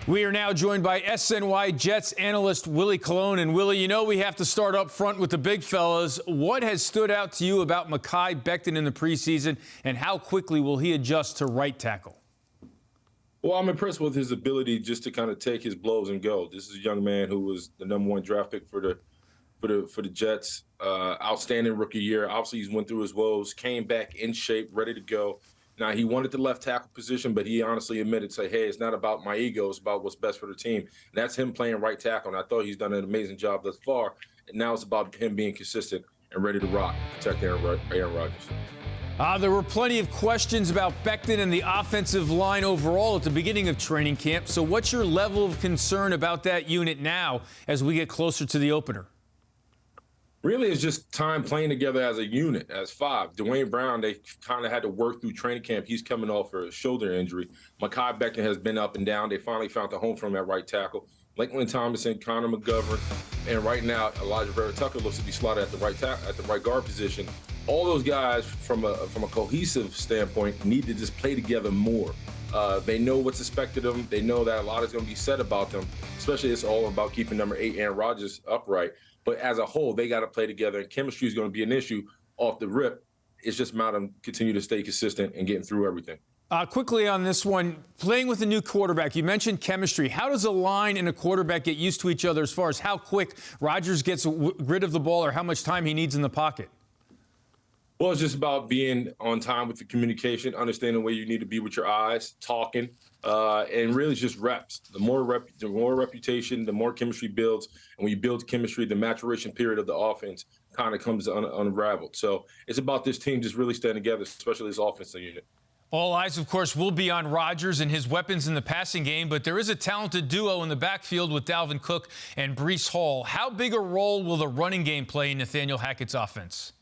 We are now joined by SNY Jets analyst Willie Colon. And Willie, you know we have to start up front with the big fellas. What has stood out to you about Mekhi Becton in the preseason, and how quickly will he adjust to right tackle? Well, I'm impressed with his ability just to kind of take his blows and go. This is a young man who was the #1 draft pick for the Jets. Outstanding rookie year. Obviously, he's went through his woes, came back in shape, ready to go. Now, he wanted the left tackle position, but he honestly admitted, say, hey, it's not about my ego. It's about what's best for the team. And that's him playing right tackle. And I thought he's done an amazing job thus far. And now it's about him being consistent and ready to rock, protect Aaron Rodgers. There were plenty of questions about Becton and the offensive line overall at the beginning of training camp. So what's your level of concern about that unit now as we get closer to the opener? Really, it's just time playing together as a unit, as five. Dwayne Brown, they kind of had to work through training camp. He's coming off a shoulder injury. Mekhi Becton has been up and down. They finally found the home for him at right tackle. Lakeland Thomason, Connor McGovern, and right now Elijah Vera-Tucker looks to be slotted at the right guard position. All those guys, from a cohesive standpoint, need to just play together more. They know what's expected of them. They know that a lot is going to be said about them, especially it's all about keeping number 8 Aaron Rodgers upright. But as a whole, they got to play together, and chemistry is going to be an issue off the rip. It's just about them continue to stay consistent and getting through everything. Quickly on this one, playing with a new quarterback, you mentioned chemistry. How does a line and a quarterback get used to each other as far as how quick Rodgers gets rid of the ball or how much time he needs in the pocket? Well, it's just about being on time with the communication, understanding where you need to be with your eyes, talking, and really just reps. The more reputation, the more chemistry builds. And when you build chemistry, the maturation period of the offense kind of comes unraveled. So it's about this team just really staying together, especially this offensive unit. All eyes, of course, will be on Rodgers and his weapons in the passing game, but there is a talented duo in the backfield with Dalvin Cook and Breece Hall. How big a role will the running game play in Nathaniel Hackett's offense?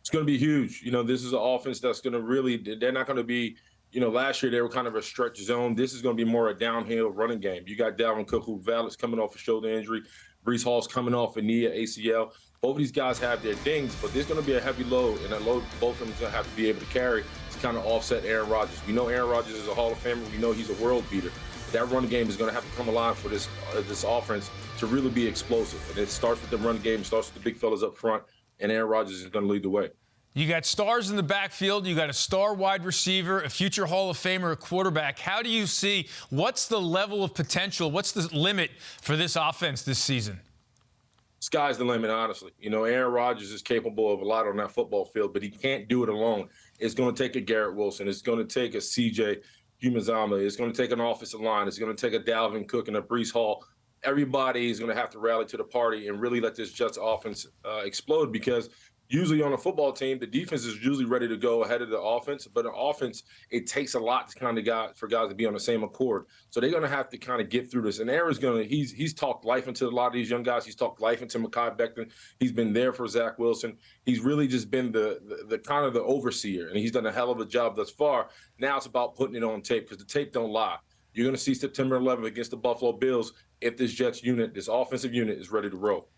It's going to be huge. You know, this is an offense that's going to really, they're not going to be, you know, last year they were kind of a stretch zone. This is going to be more a downhill running game. You got Dalvin Cook, who is coming off a shoulder injury. Breece Hall's coming off a knee, ACL. Both of these guys have their dings, but there's going to be a heavy load, and that load both of them are going to have to be able to carry to kind of offset Aaron Rodgers. We know Aaron Rodgers is a Hall of Famer. We know he's a world beater. That running game is going to have to come alive for this offense to really be explosive. And it starts with the run game, starts with the big fellas up front, and Aaron Rodgers is going to lead the way. You got stars in the backfield. You got a star wide receiver, a future Hall of Famer, a quarterback. How do you see what's the level of potential? What's the limit for this offense this season? Sky's the limit, honestly. You know, Aaron Rodgers is capable of a lot on that football field, but he can't do it alone. It's going to take a Garrett Wilson. It's going to take a CJ Umazama. It's going to take an offensive line. It's going to take a Dalvin Cook and a Breece Hall. Everybody is going to have to rally to the party and really let this Jets offense explode, because usually on a football team, the defense is usually ready to go ahead of the offense. But an offense, it takes a lot to kind of for guys to be on the same accord. So they're going to have to kind of get through this. And Aaron's going to, he's talked life into a lot of these young guys. He's talked life into Mekhi Becton. He's been there for Zach Wilson. He's really just been the kind of the overseer, and he's done a hell of a job thus far. Now it's about putting it on tape, because the tape don't lie. You're going to see September 11th against the Buffalo Bills if this Jets unit, this offensive unit, is ready to roll.